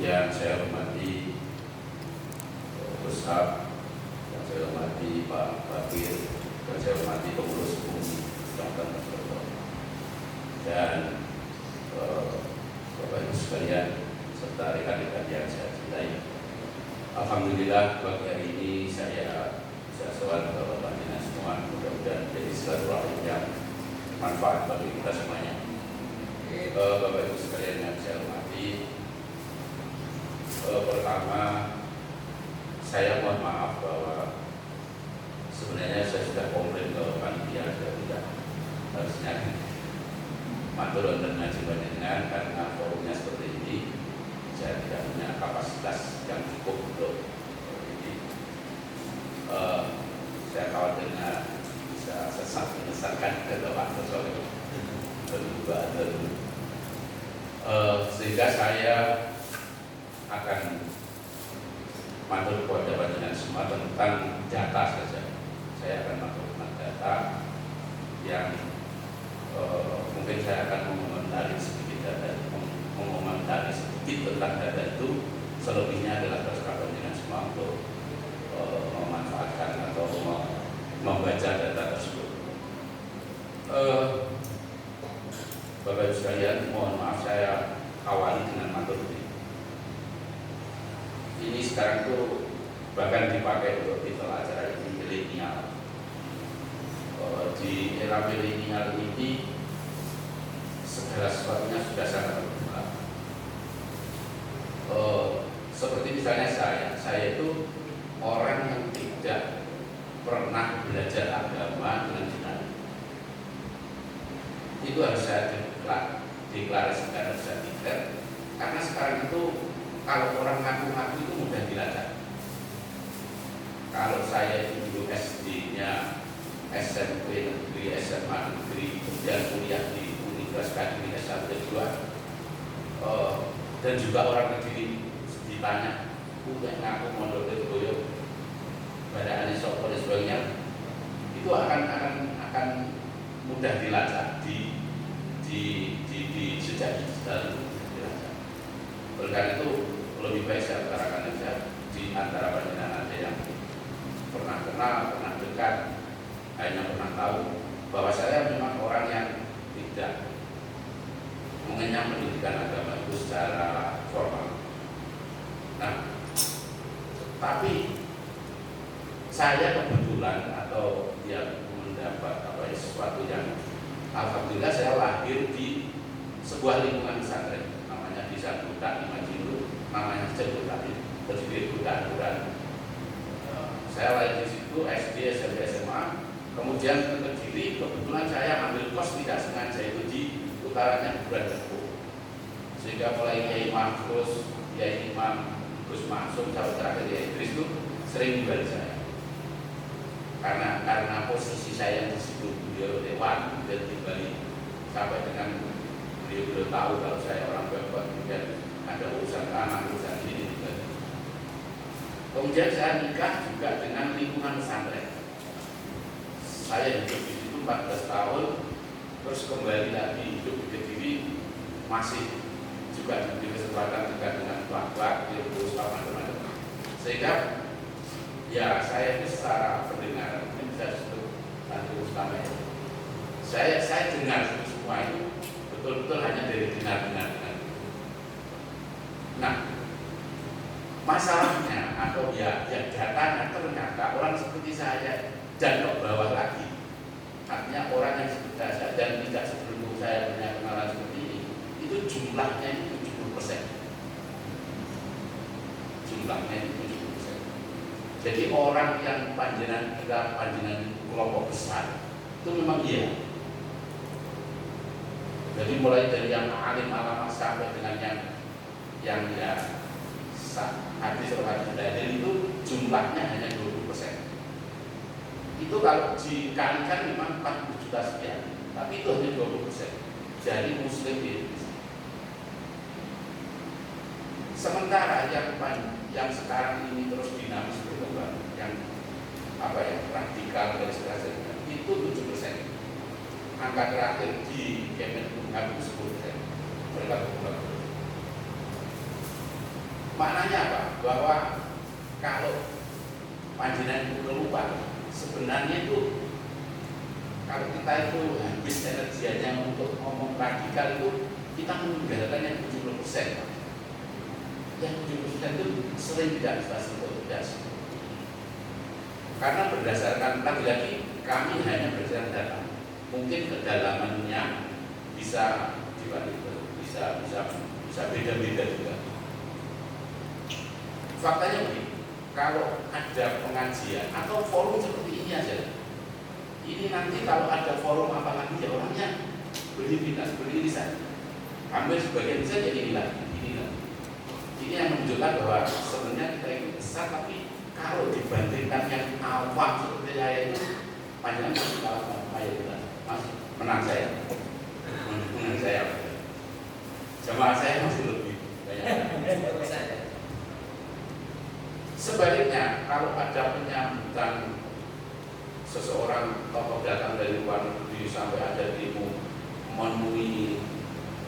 Yang saya hormati Ustaz, yang saya hormati Pak Bakir, yang saya hormati pengurus umum Kecamatan Mojokerto, dan Bapak Ibu sekalian serta rekan-rekan yang saya cintai. Alhamdulillah pagi hari ini saya bisa sholat Bapak Ibu semua, mudah-mudahan jadi silaturahim yang manfaat bagi kita semuanya. Bapak Ibu sekalian yang saya hormati, pertama saya mohon maaf bahwa sebenarnya saya sudah komplain ke panitia, saya tidak harusnya matur dan ngaji panjenengan karena forumnya seperti ini, saya tidak punya kapasitas yang cukup untuk ini. Saya khawatirnya bisa sesat menyesatkan kedepan soal berdua sehingga saya akan matur kepada panjenengan semua tentang data saja. Saya akan matur tentang data yang mungkin saya akan mengomentari sedikit tentang data itu. Selebihnya adalah terserah panjenengan semua untuk memanfaatkan atau membaca data tersebut. Bapak Ibu sekalian, mohon maaf saya awali dengan matur ini. Ini sekarang tuh bahkan dipakai untuk titel acara ini milenial. Di era milenial ini segala sesuatunya sudah sangat berubah. Seperti misalnya saya itu orang yang tidak pernah belajar agama dengan benar. Itu harus saya deklarasikan, harus saya declare, karena sekarang itu kalau orang ngaku-ngaku itu mudah dilacak. Kalau saya itu dulu SD-nya SMP negeri, SMA negeri, kemudian kuliah di Universitas Negeri S1 S2, dan juga orang negeri ditanya, udah ngaku mondok itu boyo, pada ane sopo dan sebagainya, itu akan mudah dilacak di sejak digital dilacak. Oleh karena itu lebih baik saya utarakan saja di antara panjenengan ada yang pernah kenal, pernah dekat, hanya pernah tahu bahwa saya memang orang yang tidak mengenyam pendidikan agama itu secara formal. Nah, tapi saya kebetulan atau yang mendapat sesuatu yang alhamdulillah saya lahir di sebuah lingkungan pesantren, namanya Desa Buta di Majindu, namanya Buta, terdiri Buta Quran. Saya lahir di situ SD, SMP, SMA, kemudian ke Kediri. Kebetulan saya ambil kos tidak sengaja itu di utaranya Bulan Teguh, sehingga mulai Kiai Mahfuz, Kiai Imam Gus Maksum, sampai terakhir Kiai Idris itu sering kembali saya. Karena posisi saya di situ, beliau dewan dan kembali sampai dengan beliau tahu kalau saya orang Bapak, kemudian ada urusan anak, urusan ini juga. Kemudian saya nikah juga dengan lingkungan pesantren. Saya hidup di situ 14 tahun, terus kembali lagi hidup di Kediri, masih juga diberi kesempatan juga dengan Pak Ilmu macam-macam. Sehingga ya saya itu secara pendengaran mungkin bisa disebut santri utama ya. Saya dengar semua itu betul-betul hanya dari dengar. Nah, masalahnya atau ya datanya ternyata orang seperti saya dan ke bawah lagi, artinya orang yang seperti saya dan tidak sebelum saya punya kenalan seperti ini, itu jumlahnya itu 70%. Jumlahnya itu 70%. Jadi orang yang panjenengan kelompok besar itu memang iya. Jadi mulai dari yang alim alamat sampai dengan yang ya hadis dalil itu jumlahnya hanya 20%. Itu kalau dikalikan memang 40 juta sekian, tapi itu hanya 20% dari muslim di Indonesia. Sementara yang sekarang ini terus dinamis berkembang, yang radikal dari sebagainya, itu 7%. Angka terakhir di Kemenkumham itu 10%. Mereka berkembang. Maknanya apa? Bahwa kalau panjenengan itu keluar, sebenarnya itu kalau kita itu habis energinya untuk ngomong radikal itu, kita meninggalkan yang 70%. Yang 70% itu sering tidak bisa sentuh. Karena berdasarkan, lagi-lagi kami hanya berdasarkan data. Mungkin kedalamannya bisa beda-beda juga. Faktanya begini, kalau ada pengajian atau forum seperti ini aja, ini nanti kalau ada forum apalagi ya orangnya beririsan. Hampir sebagian besar jadi inilah. Ini yang menunjukkan bahwa sebenarnya kita itu besar, tapi kalau dibandingkan yang awam seperti saya itu, panjang masih kalah sama mayoritas. Mas, menang saya. Jamaah saya masih lebih banyak. Sebaliknya, kalau ada penyambutan seseorang tokoh datang dari luar negeri sampai ada demo memenuhi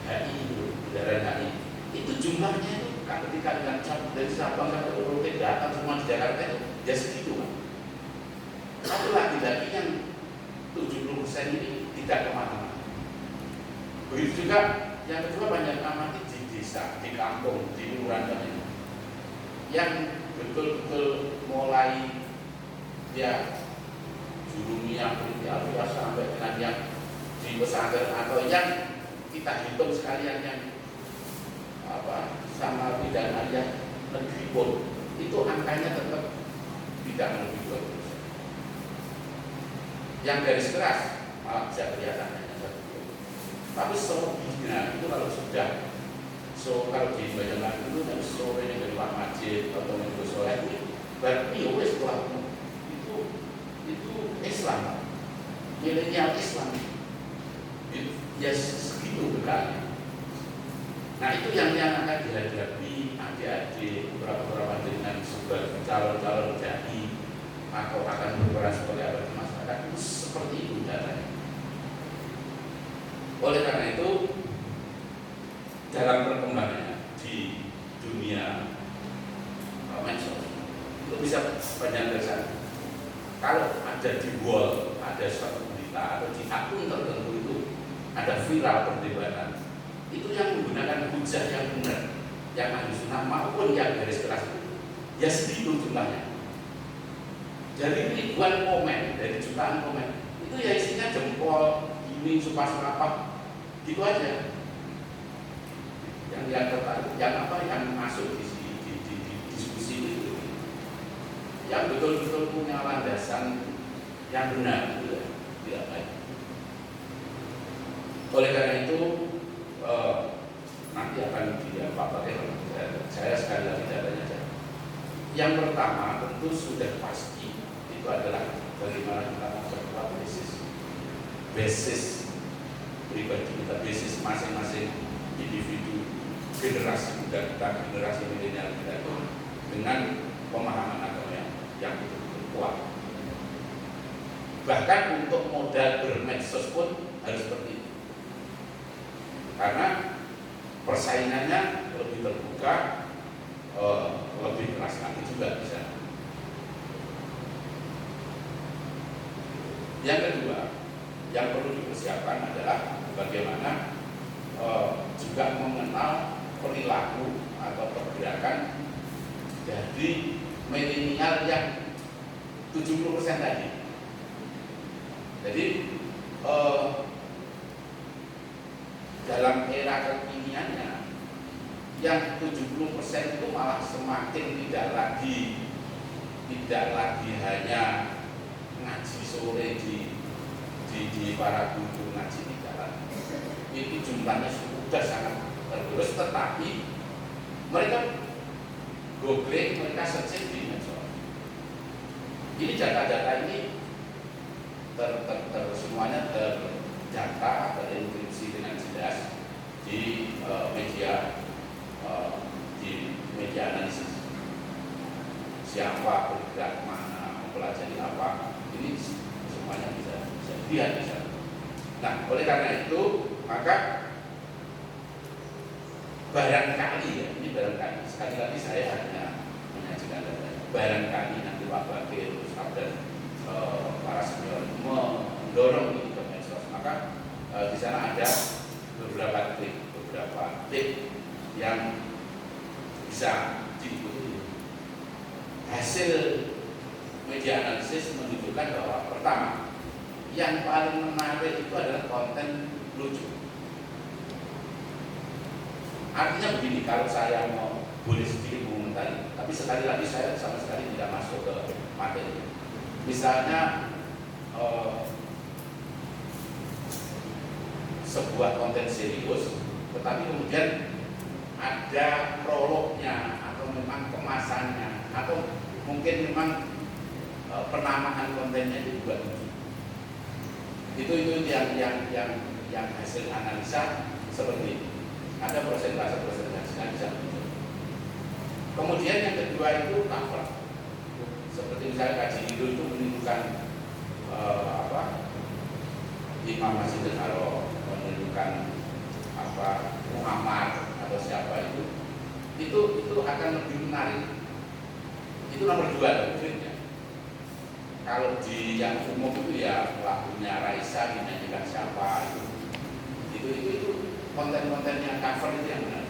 HI, bundaran HI, itu jumlahnya itu ketika dengan dari Sabang sampai Merauke datang semua di Jakarta itu ya segitu kan. Tapi lagi-lagi yang 70% ini tidak kemana-mana. Begitu juga yang kedua, banyak amati di desa, di kampung, di kelurahan ini yang betul-betul mulai ya jurumiyah, alfiah sampai dengan yang di pesantren atau yang kita hitung sekalian yang sama bidang yang negeri pun itu angkanya tetap tidak lebih 20%. Yang garis keras malah bisa kelihatan hanya 1%. Tapi selebihnya itu kalau sudah kalau di Banyuwangi itu kan sore dari luar masjid atau minggu sore itu berarti itu Islam, milenial Islam ya segitu bekalnya. Nah itu yang akan dihadapi adik-adik beberapa dengan sebagai calon-calon jadi atau akan berperan sebagai apa di masyarakat itu seperti itu datanya. Oleh karena itu dalam perkembangannya di dunia medsos itu bisa banyak kesan. Kalau ada di wall, ada suatu berita atau di akun tertentu itu ada viral perdebatan, itu yang menggunakan hujah yang benar, yang ahli sunnah maupun yang garis keras itu ya segitu jumlahnya. Jadi ribuan komen dari jutaan komen itu ya isinya jempol, ini sumpah gitu aja. Yang tertarik, yang masuk di diskusi itu, yang betul-betul punya landasan yang benar, tidak baik. Oleh karena itu nanti akan dipakai. Saya sekali lagi datanya saja. Yang pertama tentu sudah pasti itu adalah bagaimana kita memperkuat basis pribadi kita, basis masing-masing individu, generasi muda kita, generasi milenial kita itu dengan pemahaman agama yang betul-betul kuat. Bahkan untuk modal bermedsos pun harus seperti itu, karena persaingannya lebih terbuka, lebih keras nanti juga bisa. Yang kedua, yang perlu dipersiapkan adalah bagaimana juga mengenal perilaku atau pergerakan dari milenial yang 70% tadi. Jadi dalam era kekiniannya yang 70% itu malah semakin tidak lagi hanya ngaji sore di para guru ngaji di jalan. Itu jumlahnya sudah sangat tergerus, tetapi mereka googling, mereka searching di medsos. Ini data-data ini semuanya terdata, terinkripsi dengan jelas di media analisis. Siapa bergerak mana, mempelajari apa, ini semuanya bisa dilihat di sana. Nah, oleh karena itu maka barangkali ya, ini barangkali, sekali lagi saya hanya menyajikan data, barangkali nanti Pak Bakir, Ustaz dan para senior mendorong ini ke medsos, maka di sana ada beberapa tip yang bisa diikuti. Hasil media analisis menunjukkan bahwa pertama, yang paling menarik itu adalah konten lucu. Artinya begini, kalau saya mau boleh sedikit mengomentari, tapi sekali lagi saya sama sekali tidak masuk ke materi. Misalnya sebuah konten serius, tetapi kemudian ada prolognya atau memang kemasannya atau mungkin memang penamaan kontennya itu juga lucu. Itu yang hasil analisa seperti ini. Ada persentase yang bisa muncul. Kemudian yang kedua itu cover. Seperti misalnya Kaji Indo itu menunjukkan Imam Masjidil Haram, menunjukkan Muhammad atau siapa itu akan lebih menarik. Itu nomor 2 tweetnya. Kalau di yang umum itu ya lagunya Raisa dinyanyikan siapa itu konten-konten yang cover itu yang benar.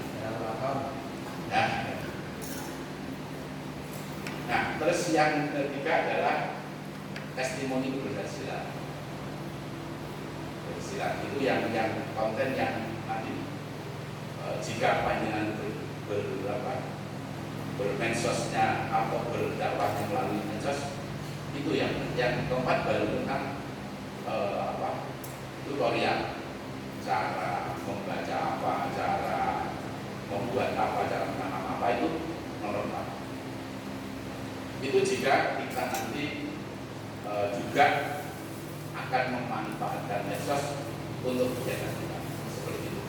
Nah, terus yang ketiga adalah testimoni keberhasilan. Itu yang konten yang nanti jika panjenengan bermedsosnya atau berdakwahnya melalui medsos, itu yang keempat baru tentang tutorial, cara membaca apa, cara membuat apa, cara menanam apa, itu nomor 4. Itu jika kita nanti juga akan memanfaatkan medsos untuk kegiatan kita seperti itu,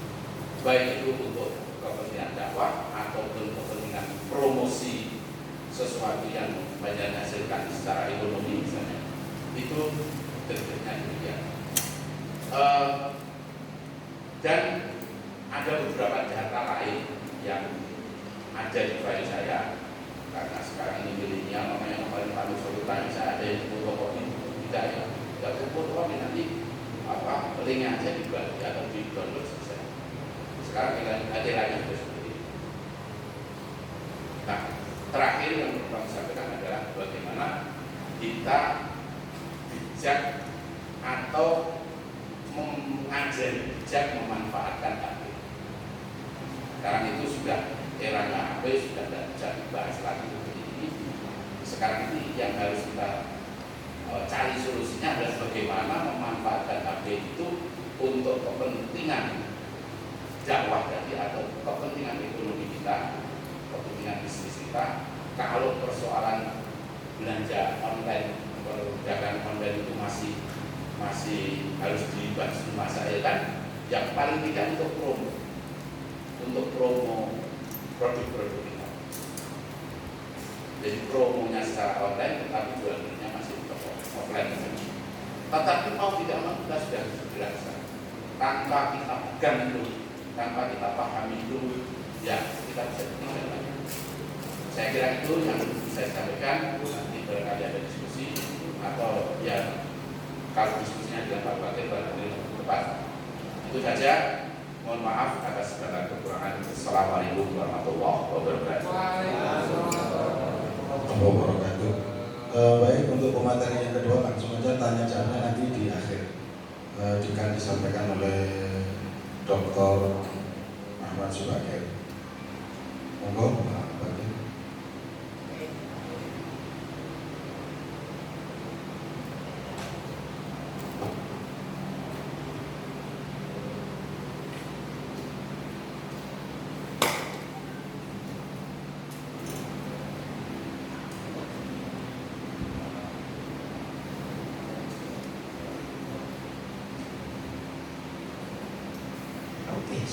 baik itu untuk kepentingan dakwah ataupun kepentingan promosi sesuatu yang banyak hasilkan secara ekonomi misalnya, itu bentuknya demikian. Dan ada beberapa data lain yang ada di file saya, karena sekarang ini milenial, makanya kemarin Pak Nusro tanya saya ada yang fotokopi, tidak ya, tidak fotokopi, nanti linknya aja dibuat atau di download selesai. Sekarang ada lagi seperti itu. Nah, terakhir yang perlu kami sampaikan adalah bagaimana kita bijak atau mengajari bijak memanfaatkan HP. Sekarang itu sudah eranya HP, sudah tidak bisa dibahas lagi seperti ini. Sekarang ini yang harus kita cari solusinya adalah bagaimana memanfaatkan HP itu untuk kepentingan dakwah tadi atau kepentingan ekonomi kita, kepentingan bisnis kita. Kalau persoalan belanja online, perdagangan online itu masih harus dibahas di masa kan, yang paling tidak untuk promo produk-produk kita. Jadi promonya secara online, tetapi jualannya masih offline. Tetapi mau tidak mau kita sudah bergerak tanpa kita pegang itu, tanpa kita pahami itu, ya kita bisa tinggal. Saya kira itu yang bisa saya sampaikan. Nanti barangkali ada diskusi atau ya kalau diskusinya dengan Pak Bakir barangkali lebih tepat. Itu saja. Mohon maaf atas segala kekurangan. Assalamualaikum warahmatullahi wabarakatuh. Baik, untuk pemateri yang kedua langsung aja tanya jawabnya nanti di akhir. Jika disampaikan oleh Dr. Ahmad Subakir. Monggo, Pak Bakir.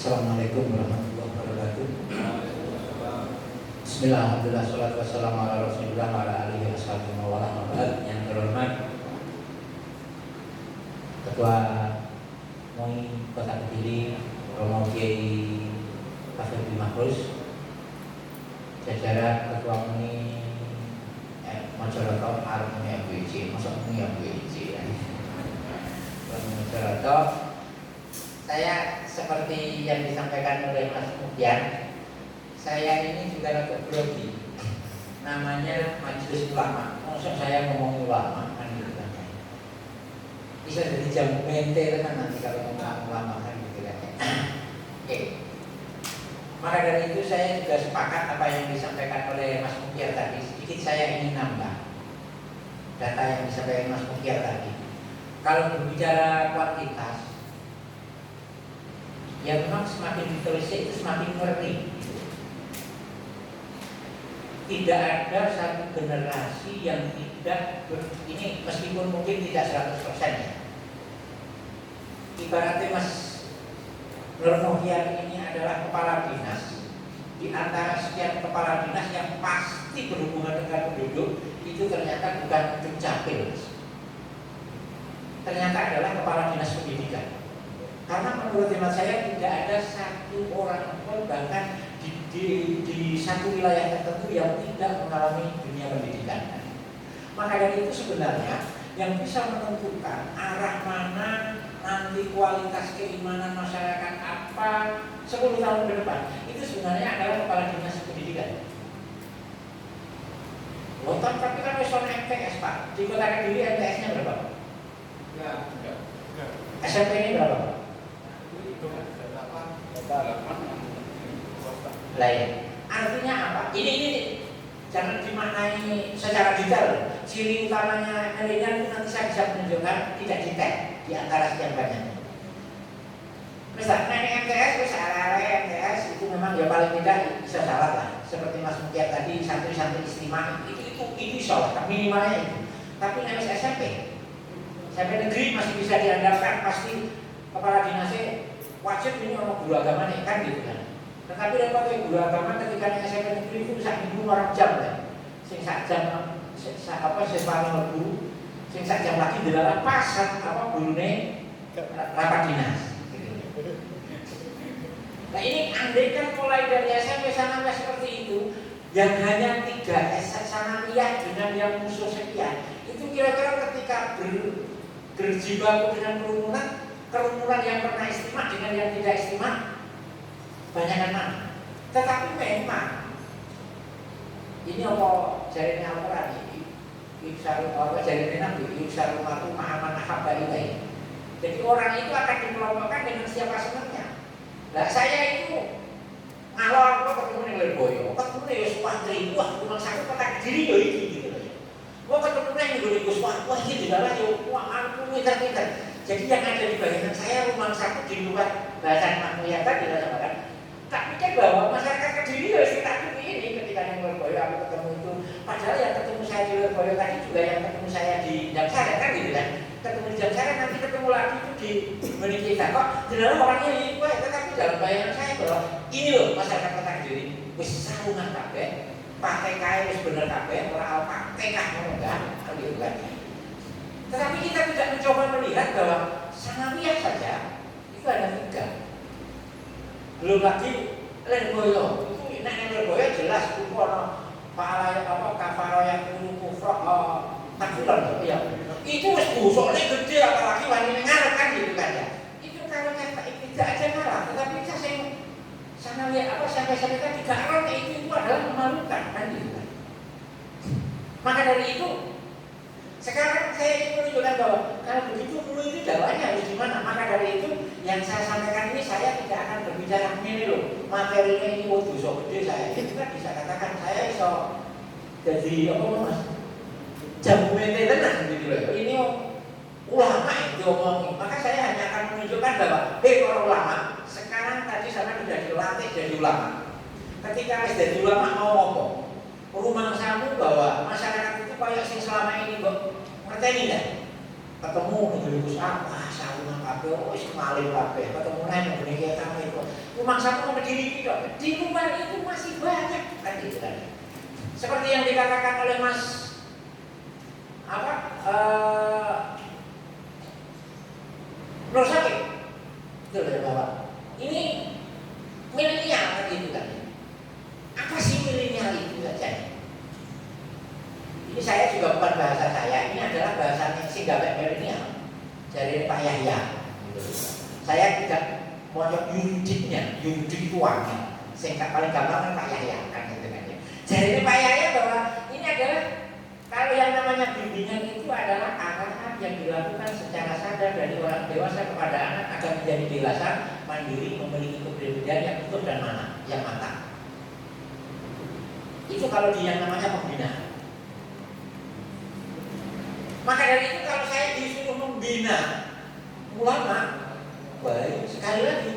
Assalamualaikum warahmatullahi wabarakatuh. Bismillah, alhamdulillah, salatu wassalamu ala rasulillah wa ala alihi wa sahbihi wa ala alihi. Yang terhormat Ketua MUI Kota Kediri, Romo Kiai Hafidh Bima Mahfuz, jajaran Ketua Muni Mojokerto arep muni FWC, mosok muni FWC ya. Mojokerto, saya seperti yang disampaikan oleh Mas Mukyar, saya ini juga rada grogi. Namanya Majelis Ulama. Mosok saya ngomong ulama kan gitu kan. Bisa jadi jam mente kan nanti kalau ngomong ulama kan gitu kan. Oke. Maka dari itu saya juga sepakat apa yang disampaikan oleh Mas Mukyar tadi. Sedikit saya ingin nambah data yang disampaikan Mas Mukyar tadi. Kalau berbicara kuantitas, ya memang semakin ditelisik itu semakin ngeri. Tidak ada satu generasi yang tidak ini meskipun mungkin tidak 100% ya. Ibaratnya Mas Nur Novian ini adalah kepala dinas. Di antara sekian kepala dinas yang pasti berhubungan dengan penduduk, itu ternyata bukan Dukcapil. Ternyata adalah kepala dinas pendidikan. Karena menurut hemat saya tidak ada satu orang pun bahkan di satu wilayah tertentu yang tidak mengalami dunia pendidikan. Maka dari itu sebenarnya yang bisa menentukan arah mana nanti kualitas keimanan masyarakat apa 10 tahun ke depan itu sebenarnya adalah kepala dinas pendidikan. Lontong tapi kan reson MTS Pak, di Kota Kediri MTS-nya berapa? Enggak. SMP ini berapa? Lah ya. Artinya apa? Ini jangan dimaknai secara detail. Ciri utamanya milenial itu nanti saya bisa menunjukkan tidak detail di antara sekian banyaknya. Misalnya MTS, MTS itu memang ya paling tidak bisa salah lah. Seperti Mas Mukyar tadi santri-santri istimewa itu bisa lah, minimalnya itu. Tapi nek SMP negeri masih bisa diandalkan, pasti kepala dinasnya wajib ini orang guru agama nih kan gitu kan. Tetapi repotnya guru agama ketika SMP negeri itu bisa minggu orang jam kan. Sing sak jam siswane mlebu, sing sak jam lagi dilalah pas gurune rapat dinas. Nah ini andaikan mulai dari SMP sanawiyah seperti itu, yang hanya 3 sanawiyah dengan yang musuh sekian, itu kira-kira ketika berjibaku dengan kerumunan yang pernah istimewa dengan yang tidak istimewa, banyakan mana? Tetapi memang ini apa jaringan Al-Quran ini jaringan Nabi Yusarul Matu Mahaman Ahabba Ilai. Jadi orang itu akan dikelompokkan dengan siapa senangnya. Nah saya itu ngalor ketemu dengan Lirboyo, ketemu dengan Yuswantri, wah memang saya Kota Kediri ya ini gitu loh. Wah ketemu dengan Yuswantri, wah ini di dalam ya, wah aku pintar-pintar. Jadi yang ada di bayangan saya rumah satu di luar bahasan makmuyat tadi kan. Tak pikir bahwa masyarakat Kediri ya sekitar ini ketika yang Lirboyo aku ketemu itu. Padahal yang ketemu saya di Lirboyo tadi juga yang ketemu saya di Jamsara kan gitu kan. Ketemu di Jamsara nanti ketemu lagi itu di Menikita kok. Jelas orangnya itu tetapi dalam bayangan saya bahwa ini loh masyarakat Kota Kediri wis sarungan kabeh, pakai kae wis bener kabeh, ora pakai kah ngono kan gitu kan. Tetapi kita tidak mencoba melihat bahwa sanawiyah saja itu ada 3. Belum lagi Lirboyo. Itu nek Lirboyo jelas itu ana pahala kafaro yang kufra takfiran ya. Itu wis busukne gede apalagi wani ngarep kan gitu kan ya. Itu kalau kata tidak aja ngalah, tetapi saya sing sanawiyah sampai tadi gak itu adalah memalukan kan gitu kan. Maka dari itu sekarang saya ingin menunjukkan bahwa kalau begitu dulu itu jawabannya harus gimana. Maka dari itu yang saya sampaikan ini saya tidak akan berbicara ini loh materinya ini mau dosa gede saya. Itu kan bisa katakan saya bisa jadi apa mas jamu mente tenang gitu loh. Ini ulama yang diomongin. Maka saya hanya akan menunjukkan bahwa para ulama sekarang tadi sana sudah dilatih jadi ulama. Ketika jadi ulama mau ngomong rumah samu bahwa masyarakat itu kayak sing selama ini kok ngerti enggak? Ketemu dengan Gus wah saungan kabeh wis malih kabeh, ketemu nang ngene iki ta itu. Rumah samu berdiri gitu. Di luar itu masih banyak kan gitu kan. Seperti yang dikatakan oleh Mas Nur Sakit. Betul ya Bapak. Ini milenial kan gitu kan. dari Pak Yahya. Saya tidak mau yudiknya, yudik tuangnya. Singkat paling gampang kan Pak Yahya kan gitu kan ya. Jadi Pak Yahya bahwa ini adalah kalau yang namanya bimbingan itu adalah arahan yang dilakukan secara sadar dari orang dewasa kepada anak agar menjadi dewasa, mandiri, memiliki kepribadian yang utuh dan yang matang. Itu kalau dia namanya pembinaan. Maka dari itu kalau saya disuruh membina ulama, baik sekali lagi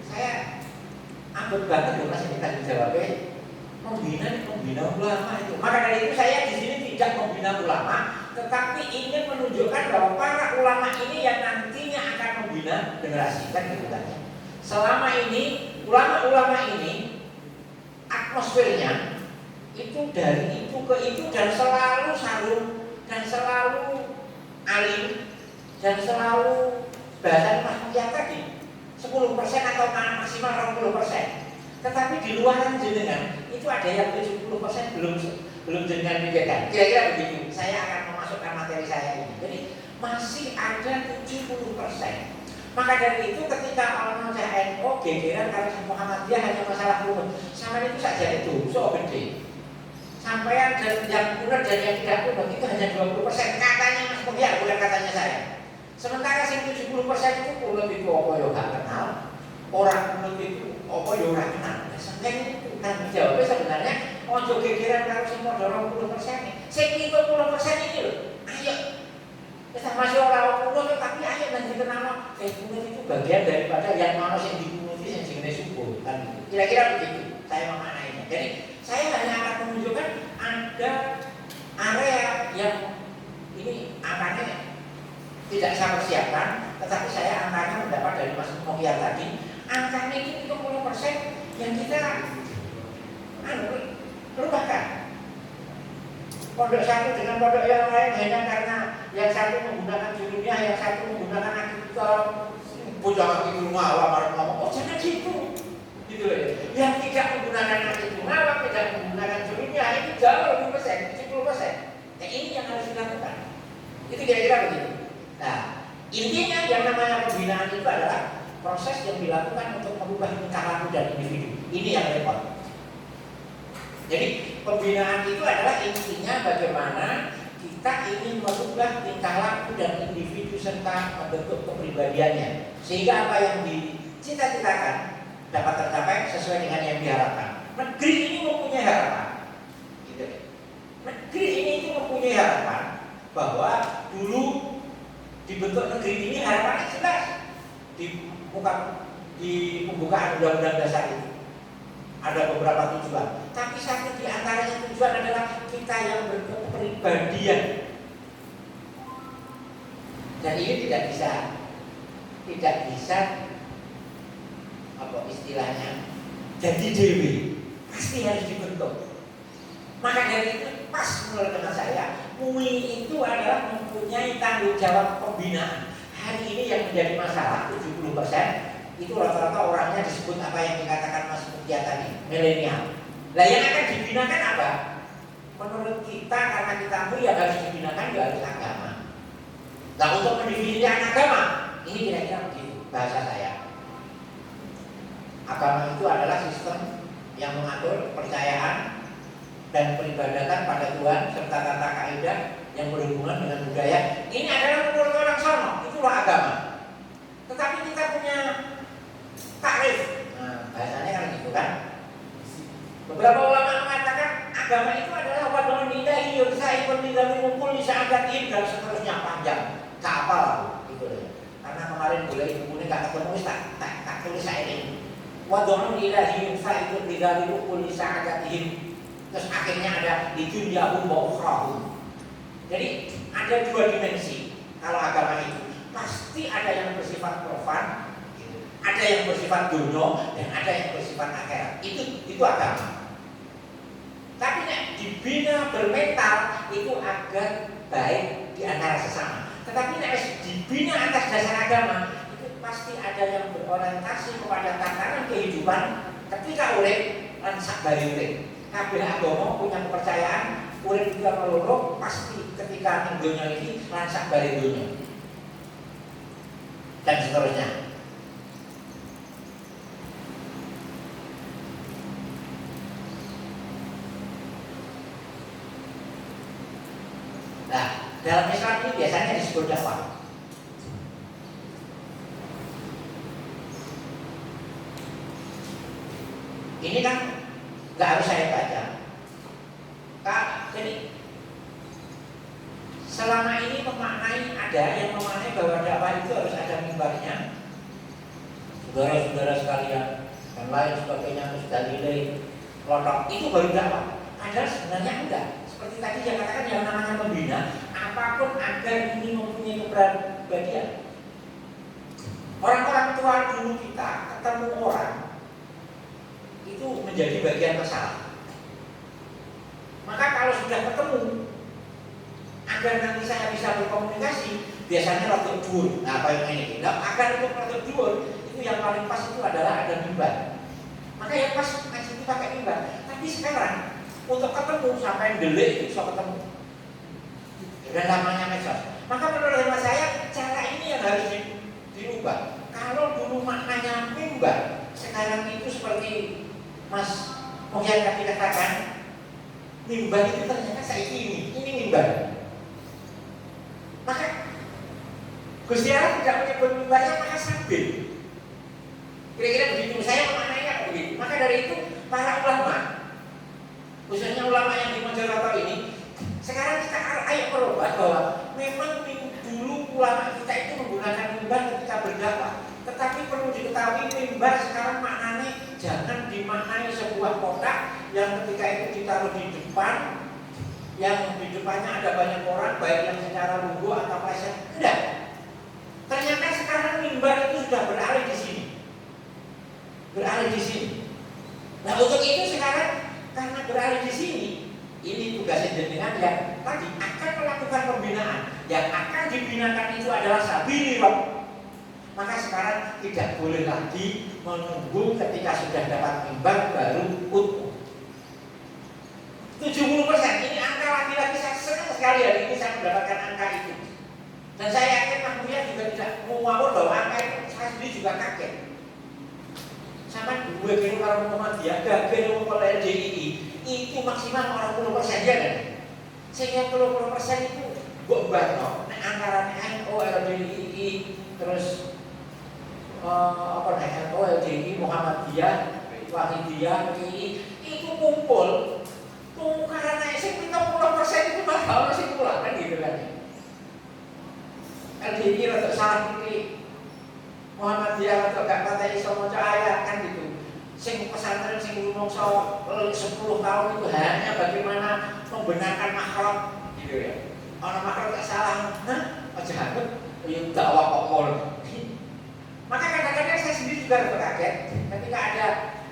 saya anggun banget loh Mas ini tadi jawabnya membina ulama itu. Maka dari itu saya di sini tidak membina ulama, tetapi ingin menunjukkan bahwa para ulama ini yang nantinya akan membina generasi kan gitu kan. Selama ini ulama-ulama ini atmosfernya itu dari itu ke itu dan selalu sarung dan selalu alim dan selalu bahasa Mas Mutia tadi 10% atau maksimal 20%. Tetapi di luaran jenengan itu ada yang 70% belum jenengan pikirkan. Kira-kira begitu. Saya akan memasukkan materi saya ini. Jadi masih ada 70%. Maka dari itu ketika orang NU gegeran kalau Muhammadiyah hanya masalah rumus, sama itu saja itu so gede. Sampaian dan yang benar dan yang tidak benar itu hanya 20%. Katanya Mas Mutia, bukan katanya saya. Sementara yang 70% itu kulit itu apa ya gak kenal, orang kulit itu apa ya ora kenal. Sampai itu tanggung jawabnya sebenarnya ojo gegeran kalau sing padha 20%. Sing 70% ini loh. Ayo. Kita masih orang kulit tapi ayo nanti kenal kulit itu bagian daripada yang mana yang dikulit yang jenis subuh kan. Kira-kira begitu saya memaknainya. Jadi saya hanya akan menunjukkan ada area yang ini angkanya tidak saya persiapkan, tetapi saya angkanya mendapat dari Mas Mokiar tadi. Angkanya itu 70% yang kita lupakan. Pondok satu dengan pondok yang lain hanya karena yang satu menggunakan judulnya, yang satu menggunakan akidah. Jangan gitu ngawam ngomong, oh jangan gitu. Gitu loh ya. Yang tidak menggunakan akidah ngawam, tidak menggunakan judulnya itu jauh lebih persen, 70%. Nah ini yang harus dilakukan. Itu kira-kira begitu. Nah, intinya yang namanya pembinaan itu adalah proses yang dilakukan untuk merubah tingkah laku dan individu. Ini yang repot. Jadi pembinaan itu adalah intinya bagaimana kita ingin merubah tingkah laku dan individu serta membentuk kepribadiannya sehingga apa yang dicita-citakan dapat tercapai sesuai dengan yang diharapkan. Negeri ini mempunyai harapan. Gitu. Negeri ini itu mempunyai harapan bahwa dulu dibentuk negeri ini harapannya jelas di pembukaan undang-undang dasar itu ada beberapa tujuan, tapi satu di antaranya tujuan adalah kita yang berkepribadian dan ini tidak bisa apa istilahnya jadi dewi, pasti harus dibentuk. Maka dari itu pas menurut teman saya MUI itu adalah mempunyai tanggung jawab pembinaan. Hari ini yang menjadi masalah 70% itu rata-rata orangnya disebut apa yang dikatakan Mas Mutia tadi, milenial. Nah yang akan dibinakan apa? Menurut kita karena kita MUI yang harus dibinakan juga harus agama. Nah untuk mendefinisikan agama, ini kira-kira begitu bahasa saya. Agama itu adalah sistem yang mengatur kepercayaan dan peribadatan pada Tuhan serta tata kaidah yang berhubungan dengan budaya. Ini adalah menurut orang sono, itulah agama. Tetapi kita punya takrif. Nah, bahasanya kan gitu kan. Beberapa ulama mengatakan agama itu adalah wadon lillahi yursa'i wa lillahi mukul lisa'adatin dan seterusnya panjang. Tak apa lah gitu ya. Karena kemarin boleh ibu ini gak ketemu tak tulis saya ini. Wadon lillahi yursa'i wa lillahi mukul lisa'adatin. Terus akhirnya ada di dunia ukhrahu. Jadi ada dua dimensi kalau agama itu. Pasti ada yang bersifat profan, ada yang bersifat dunia, dan ada yang bersifat akhirat. Itu agama. Tapi dibina bermental itu agar baik di antara sesama. Tetapi dibina atas dasar agama itu pasti ada yang berorientasi kepada tatanan kehidupan ketika urip lan sakbare urip. Kabeh agama punya kepercayaan urip juga meloro pasti ketika ning donya iki lan sakbare donya. dan seterusnya. Nah, dalam Islam ini biasanya disebut dakwah. Ini kan nggak harus saya baca. Jadi selama ini ada yang memaknai bahwa dakwah itu harus ada mimbarnya, saudara-saudara sekalian dan lain sebagainya, terus dalilai lotok itu baru dakwah. Padahal sebenarnya enggak. Seperti tadi yang katakan yang namanya membina, apapun agar ini mempunyai kepribadian. Orang-orang tua dulu kita ketemu orang itu menjadi bagian kesalahan. Maka kalau sudah ketemu, agar nanti saya bisa berkomunikasi, biasanya rotok dhuwur. Nah, apa yang ini? Nah, agar itu rotok dhuwur, itu yang paling pas itu adalah ada mimbar. Maka yang pas ngaji itu pakai mimbar. Tapi sekarang untuk ketemu sampai delik itu bisa ketemu. Dan namanya medsos. Maka menurut hemat saya cara ini yang harus dirubah. Kalau dulu maknanya mimbar, sekarang itu seperti Mas Muhyad tadi katakan, mimbar itu ternyata saya ini mimbar. Maka Gusti Allah tidak menyebut mimbarnya, maka sabil. Kira-kira begitu, saya memaknainya begitu. Maka dari itu para ulama, khususnya ulama yang di Mojokerto ini, sekarang kita ayo merubah bahwa memang dulu ulama kita itu menggunakan mimbar ketika berdakwah. Tetapi perlu diketahui mimbar sekarang maknanya jangan dimaknai sebuah kotak yang ketika itu ditaruh di depan, yang di depannya ada banyak orang, baik yang secara lumpuh atau pleset. Tidak. Ternyata sekarang mimbar itu sudah beralih di sini. Beralih di sini. Nah, untuk itu sekarang karena beralih di sini, ini tugasnya jenengan yang tadi akan melakukan pembinaan. Yang akan dibinakan itu adalah sabilillah. Maka sekarang tidak boleh lagi menunggu ketika sudah dapat mimbar baru utuh. 70% ini angka laki-laki, saya senang sekali hari ini saya mendapatkan angka itu. Dan saya yakin Mas Muhyad juga tidak mau ngawur bahwa angka itu saya sendiri juga kaget. Sama gue kira kalau Muhammadiyah gagal oleh LDII itu maksimal 40% ya kan? Sehingga 40% itu gue bantu. Nah, antara NU, LDII, terus NU, LDII, Muhammadiyah, Wahidiyah, PI itu kumpul. Tuh karena saya minta 40% itu mahal masih pulang kan gitu kan? LDII rada salah pilih, Muhammadiyah rada gak patah iso maca ayat kan gitu. Sing pesantren sing rumangsa 10 tahun itu hanya bagaimana membenarkan makhraj gitu ya. Orang makhraj tak salah, nah aja hangat, ya dakwah kok mol. Maka kadang-kadang saya sendiri juga kaget ketika ada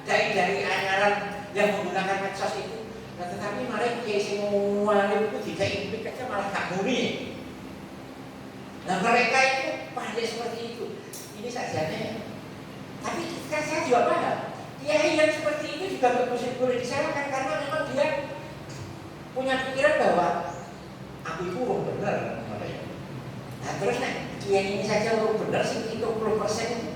dai-dai anyaran yang menggunakan medsos itu. Nah, tetapi mereka semua itu tidak implik aja malah tak muni. Nah, mereka itu pandai seperti itu. Ini sajanya. Tapi kan saya juga paham. Kiai yang seperti itu juga boleh disalahkan karena memang dia punya pikiran bahwa aku itu orang benar. Nah, terus kiai ini saja orang benar sih 30% itu.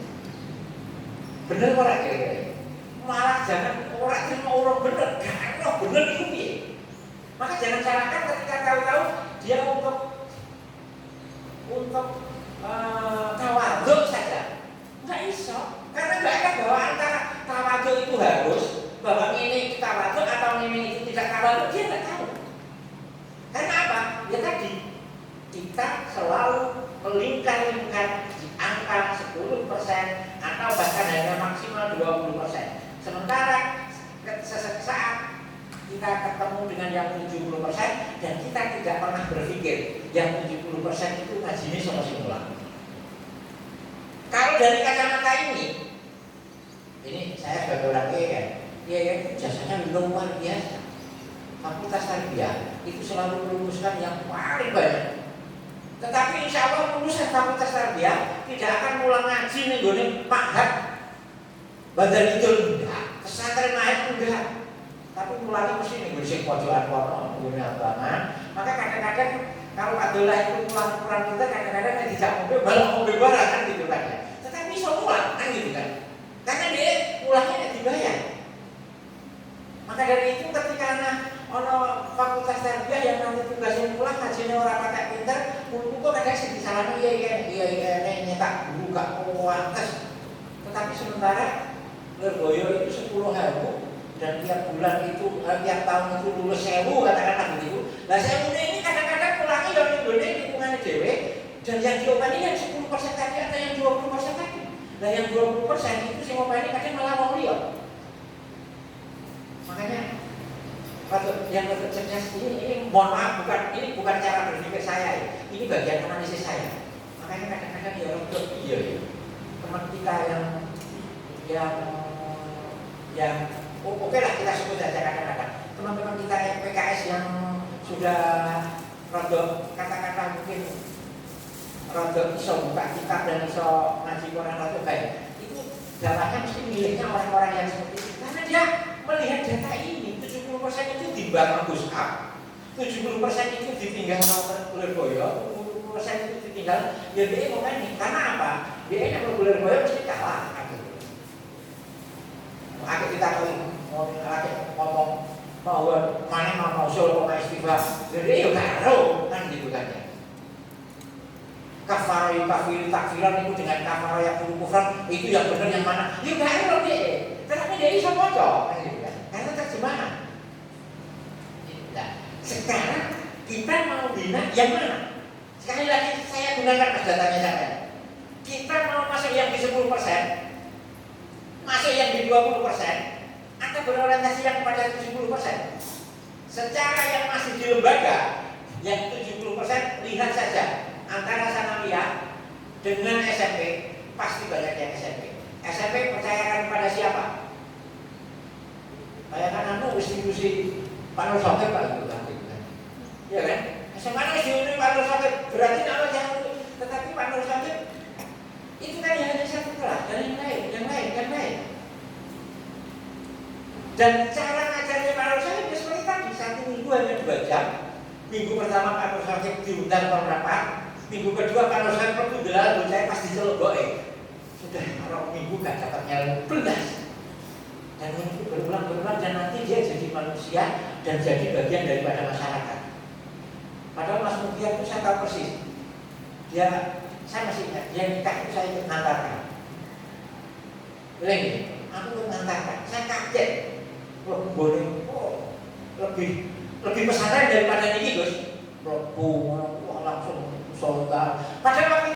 Benar orang kira-kira. Malah jangan orang terima orang benar, karena benar itu piye. Maka jangan salahkan ketika tahu-tahu dia untuk tawadhu saja. Enggak iso, karena enggak ada bahwa antara tawadhu itu harus bahwa ini tawadhu atau ini itu tidak tawadhu, dia enggak tahu. Karena apa? Ya tadi kita selalu melingkar-lingkar di angka 10% atau bahkan hanya maksimal 20%. Sementara sesaat kita ketemu dengan yang 70% dan kita tidak pernah berpikir yang 70% itu ngajinya sama simula. Kalau dari kacamata ini saya sebagai orang ya itu jasanya luar biasa. Fakultas Tarbiyah itu selalu merumuskan yang paling banyak. Tetapi insya Allah lulusan Fakultas Tarbiyah tidak akan pulang ngaji nih gue Pak Badar itu enggak, pesantren naik enggak. Tapi mulai mesti nih gue pojokan kono, gue abangan. Maka kadang-kadang Kalau Abdullah itu kurang pintar, kadang-kadang yang dijak mobil, malah mobil barang kan gitu kan ya. Tetapi bisa mulang kan gitu kan. Karena dia mulangnya tidak dibayar. Maka dari itu ketika ono fakultas tarbiyah yang nanti tugasnya pulang ngajinya orang pakai pintar, guru kok kadang sih disalahkan iya nyetak guru gak kuantes. Tetapi sementara Lirboyo itu 10.000 dan tiap bulan itu tiap tahun itu lulus 1.000 katakanlah begitu. Lah 1.000 ini kadang-kadang pulangi yang Indonesia lingkungannya dewe dan yang diopani yang 10% tadi atau yang 20% tadi. Nah yang 20% itu si opani kadang malah mau lihat. Makanya yang cerdas ini mohon maaf ini bukan cara berpikir saya ya. Ini bagian analisis saya. Makanya kadang-kadang ya orang iya ya. Teman kita yang oke lah kita sebut saja kadang-kadang teman-teman kita PKS yang sudah rada kata-kata mungkin rada iso buka kitab dan iso ngaji Quran rada baik itu datanya mesti miliknya orang-orang yang seperti itu karena dia melihat data ini 70% itu timbang Gus Ab 70% itu ditinggal Lirboyo 20% itu ditinggal ya dia mau main karena apa? Dia yang Lirboyo mesti kalah aku kita ngomong bahwa mana mau usul mau istighfar jadi ya karo kan gitu kan ya kafar takfiran itu dengan kafar yang kufran itu yang benar yang mana ya karo dia tetapi dia bisa bocor kan gitu kan karena terjemahan nah, sekarang kita mau bina yang mana sekali lagi saya gunakan datanya saya kita mau masuk yang di 10% masuk yang di 20% atau berorientasi yang pada 70%. Secara yang masih di lembaga yang 70% lihat saja antara sanawiyah dengan SMP pasti banyak yang SMP. SMP percayakan pada siapa? Bayangkan institusi Pak Nur Sokip Pak itu kan. Iya kan? SMA institusi Pak Nur Sokip berarti nama yang tetapi Pak Nur Sokip itu kan hanya satu kelas dan yang lain. Dan cara ngajarnya Pak Nur Sokip seperti tadi 1 minggu hanya 2 jam. Minggu pertama Pak Nur Sokip diundang berapa? Minggu kedua Pak Nur Sokip pertudela saya pasti celok sudah kalau minggu gak dapatnya belas. Dan itu berulang dan nanti dia jadi manusia dan jadi bagian daripada masyarakat. Padahal Mas Mutia itu saya tahu persis. Saya masih ingat, dia nikah itu saya ikut ngantarkan. Aku ikut ngantarkan, saya kaget. Boleh, lebih pesantren daripada ini Gus. Wah langsung solga. Padahal